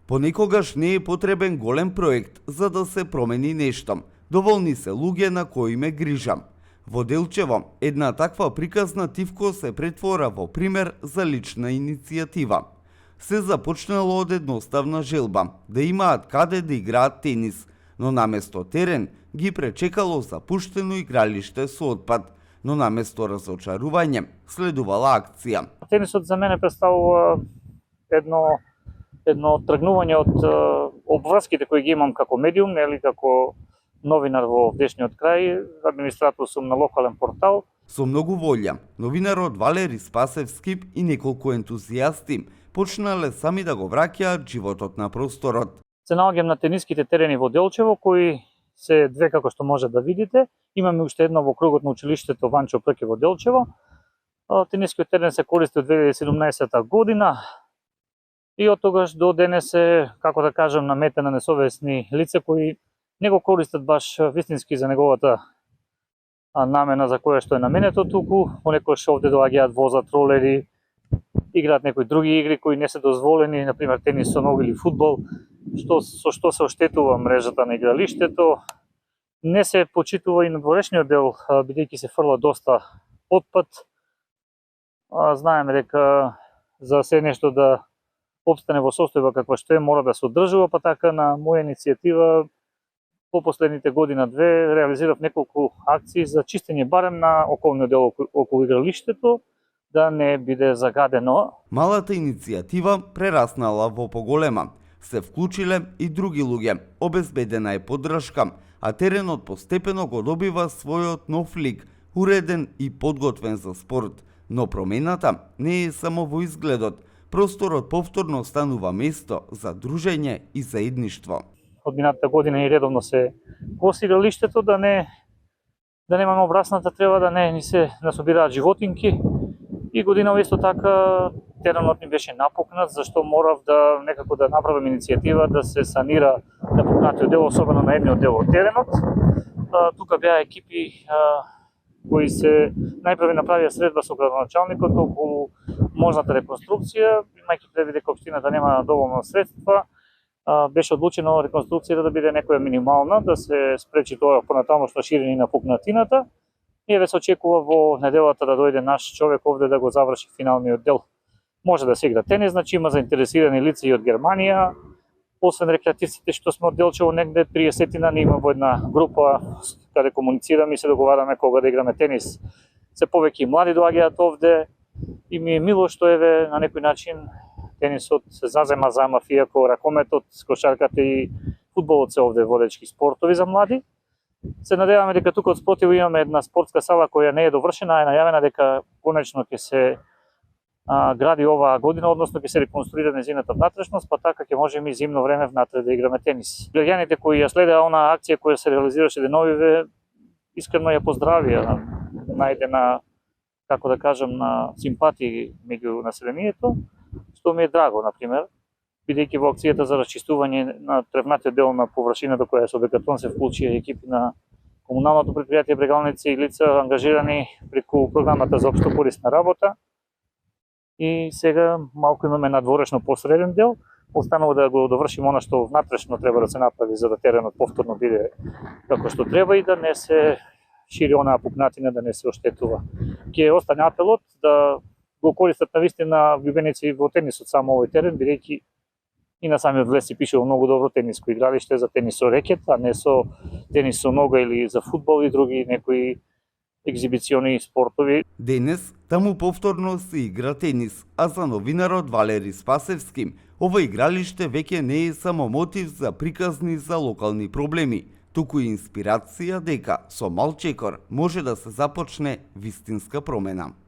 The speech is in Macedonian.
Понекогаш не е потребен голем проект за да се промени нешто. Доволни се луѓе на кои ме грижам. Во Делчево, една таква приказна тивко се претвора во пример за лична иницијатива. Се започнало од едноставна желба да имаат каде да играат тенис, но наместо терен ги пречекало запуштено игралиште со отпад, но наместо разочарување следувала акција. Тенисот за мене представува едно тргнување од обврските кои ги имам како медиум, нели како новинар во внешниот крај, администратор сум на локален портал. Со многу волја, новинарот Валери Спасевски и неколку ентузијасти почнале сами да го враќаат животот на просторот. Се наоѓам на тениските терени во Делчево, кои се две како што може да видите. Имаме уште едно во кругот на училиштето Ванчо Прке во Делчево. Тенискиот терен се користи од 2017 година и од тогаш до денес е, како да кажам, на мета на несовесни лица кои не го користат баш вистински за неговата намена за која што е наменето, туку понекогаш овде доаѓаат, возат ролери, играат некои други игри кои не се дозволени, например тенис со ноги или фудбал, со што се оштетува мрежата на игралиштето. Не се почитува и на дворешниот дел, бидејќи се фрла доста отпад. Знаеме дека за се нешто да опстане во состојба каква што е, мора да се одржува, па така на моја иницијатива по последните година-две реализирав неколку акции за чистење барем на околниот дел околу игралиштето, да не биде загадено. Малата иницијатива прераснала во поголема. Се вклучиле и други луѓе, обезбедена е поддршка, а теренот постепено го добива својот нов лик, уреден и подготвен за спорт. Но промената не е само во изгледот. Просторот повторно станува место за дружење и заедништво. Од минатата година и редовно се коси игралиштето, да немаме обрасната трева, да не ни се насобираат животинки. И годинава исто така теренот ни беше напукнат, зашто морав да некако да направам иницијатива да се санира напукнатиот дел, особено на едниот дел од теренот. Тука беа екипи кои се најпрво направија средба со градоначалникот околу можната реконструкција, имајќи предвид дека општината нема доволно средства. Беше одлучено реконструкцијата да биде некоја минимална, да се спречи тоа понатамошно ширење на пукнатината. И ве се очекува во неделата да дојде наш човек овде да го заврши финалниот дел. Може да се игра тенис, значи има заинтересирани лица и од Германија. Освен рекреативците што сме од Делчево, негде 30-тина, ние има во една група каде комуницираме и се договараме кога да играме тенис. Се повеќе и млади доаѓаат овде и ми е мило што еве на некој начин тенисот се зазема, иако ракометот, кошарката и фудбалот се овде водечки спортови за млади. Се надеваме дека тука од спротиву имаме една спортска сала која не е довршена, е најавена дека конечно ќе се гради оваа година, односно ќе се реконструира нејзината внатрешност, па така ќе можеме и зимно време внатре да играме тенис. Граѓаните кои ја следеа онаа акција која се реализираше деновиве, искрено ја поздравија, најдена, како да кажам, на симпатии меѓу населението, што ми е драго, например, бидејќи во акцијата за расчистување на тревнатиот дел на површината која со бетон се вклучи екипи на комуналното претпријатие Брегалници и лица ангажирани преку програмата за општо корисна работа. И сега малку имаме надворешно посреден дел, останува да го довршиме она што внатрешно треба да се направи за да теренот повторно биде како што треба и да не се шири онаа пукнатина, да не се оштетува. Ќе остане апелот да го користат навистина љубеници во тенисот само овој терен, бидејќи и на самиот влез си пишува многу добро тениско игралиште за тенис со рекет, а не со тенис со нога или за фудбал и други некои екзибициони спортови. Денес таму повторно се игра тенис, а за новинарот Валери Спасевски ова игралиште веќе не е само мотив за приказни за локални проблеми, туку и инспирација дека со мал чекор може да се започне вистинска промена.